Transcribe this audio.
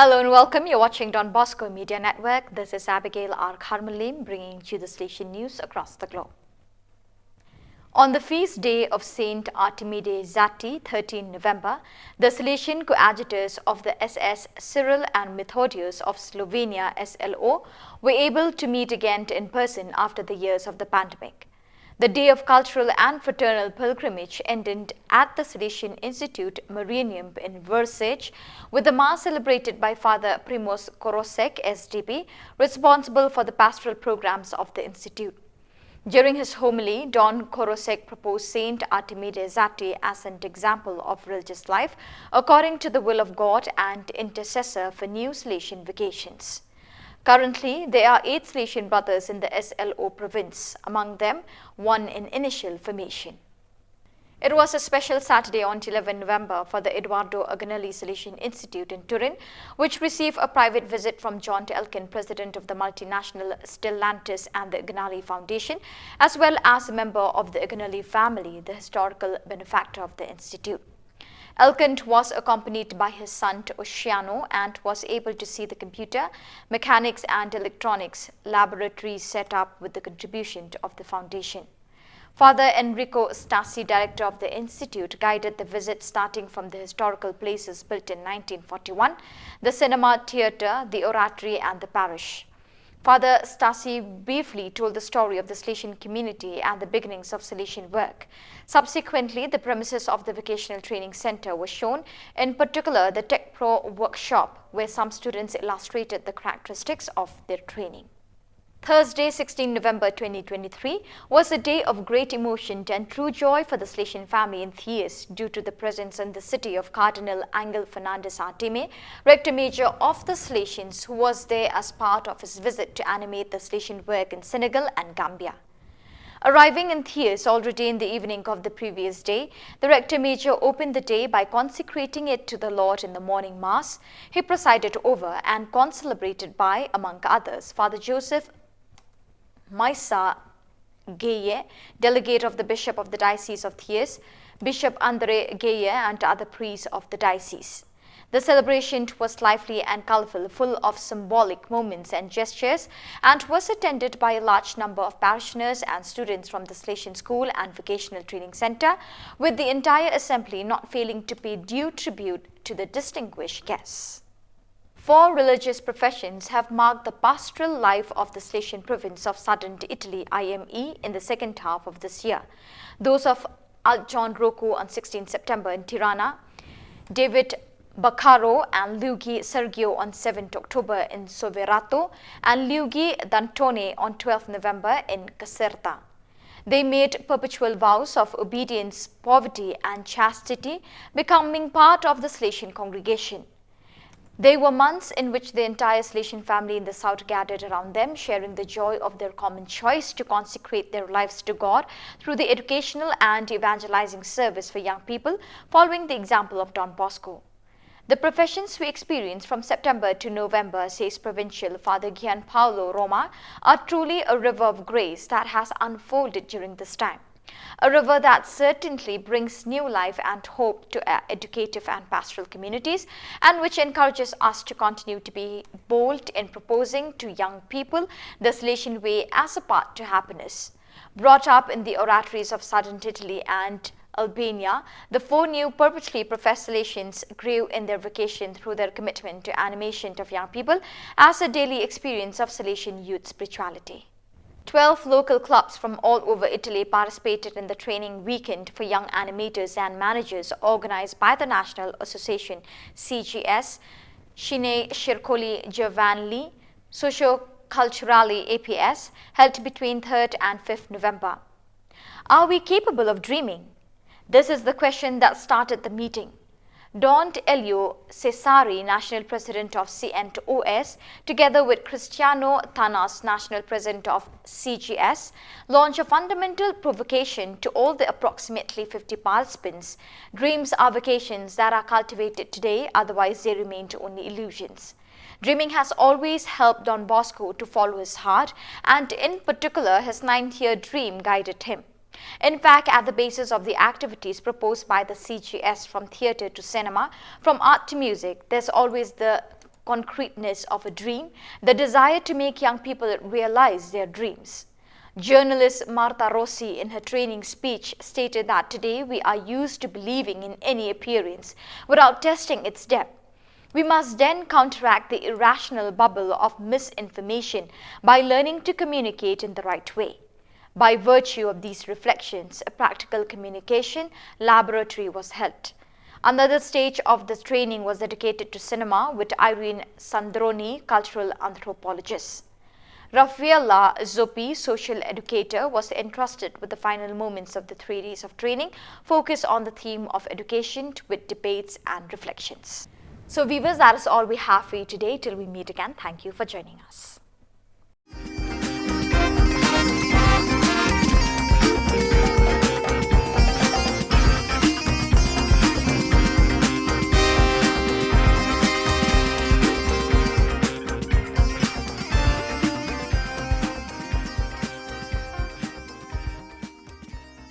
Hello and welcome. You're watching Don Bosco Media Network. This is Abigail R. Carmelim bringing you the Salesian news across the globe. On the feast day of Saint Artemide Zati, 13 November, the Salesian coadjutors of the SS Cyril and Methodius of Slovenia SLO were able to meet again in person after the years of the pandemic. The day of cultural and fraternal pilgrimage ended at the Salesian Institute Marianium in Versage with the Mass celebrated by Father Primoz Korosek, SDB, responsible for the pastoral programs of the Institute. During his homily, Don Korosek proposed Saint Artemide Zati as an example of religious life according to the will of God and intercessor for new Salesian vocations. Currently, there are 8 Salesian brothers in the SLO province, among them one in initial formation. It was a special Saturday on 11 November for the Eduardo Agnelli Salesian Institute in Turin, which received a private visit from John Elkin, president of the multinational Stellantis and the Agnelli Foundation, as well as a member of the Agnelli family, the historical benefactor of the institute. Elkin was accompanied by his son Oceano and was able to see the computer, mechanics and electronics laboratories set up with the contribution of the foundation. Father Enrico Stasi, director of the institute, guided the visit starting from the historical places built in 1941, the cinema, theatre, the oratory and the parish. Father Stasi briefly told the story of the Salesian community and the beginnings of Salesian work. Subsequently, the premises of the vocational training center were shown, in particular the Tech Pro workshop, where some students illustrated the characteristics of their training. Thursday, 16 November 2023 was a day of great emotion and true joy for the Salesian family in Thies due to the presence in the city of Cardinal Angel Fernandez Artime, Rector Major of the Salesians, who was there as part of his visit to animate the Salesian work in Senegal and Gambia. Arriving in Thies already in the evening of the previous day, the Rector Major opened the day by consecrating it to the Lord in the morning Mass. He presided over and concelebrated by, among others, Father Joseph Maisa Geye, delegate of the Bishop of the Diocese of Thies, Bishop Andre Geye and other priests of the diocese. The celebration was lively and colorful, full of symbolic moments and gestures, and was attended by a large number of parishioners and students from the Salesian School and Vocational Training Center, with the entire assembly not failing to pay due tribute to the distinguished guests. 4 religious professions have marked the pastoral life of the Salesian province of southern Italy IME in the second half of this year. Those of John Rocco on 16 September in Tirana, David Baccaro and Luigi Sergio on 7 October in Soverato, and Luigi Dantone on 12 November in Caserta. They made perpetual vows of obedience, poverty and chastity, becoming part of the Salesian congregation. They were months in which the entire Salesian family in the south gathered around them, sharing the joy of their common choice to consecrate their lives to God through the educational and evangelizing service for young people, following the example of Don Bosco. The professions we experience from September to November, says Provincial Father Gianpaolo Roma, are truly a river of grace that has unfolded during this time. A river that certainly brings new life and hope to our educative and pastoral communities, and which encourages us to continue to be bold in proposing to young people the Salesian way as a path to happiness. Brought up in the oratories of southern Italy and Albania, the 4 new perpetually professed Salesians grew in their vocation through their commitment to animation of young people as a daily experience of Salesian youth spirituality. 12 local clubs from all over Italy participated in the training weekend for young animators and managers organized by the National Association CGS, Cine Circoli Giovanili, Socio-Culturali APS, held between 3rd and 5th November. Are we capable of dreaming? This is the question that started the meeting. Don Elio Cesari, National President of CNOS, together with Cristiano Tanas, National President of CGS, launched a fundamental provocation to all the approximately 50 participants. Dreams are vocations that are cultivated today, otherwise they remain only illusions. Dreaming has always helped Don Bosco to follow his heart, and in particular his 9th-year dream guided him. In fact, at the basis of the activities proposed by the CGS, from theatre to cinema, from art to music, there's always the concreteness of a dream, the desire to make young people realize their dreams. Journalist Martha Rossi, in her training speech, stated that today we are used to believing in any appearance without testing its depth. We must then counteract the irrational bubble of misinformation by learning to communicate in the right way. By virtue of these reflections, a practical communication laboratory was held. Another stage of the training was dedicated to cinema with Irene Sandroni, cultural anthropologist. Rafaela Zoppi, social educator, was entrusted with the final moments of the 3 days of training, focused on the theme of education with debates and reflections. So viewers, that is all we have for you today. Till we meet again, thank you for joining us.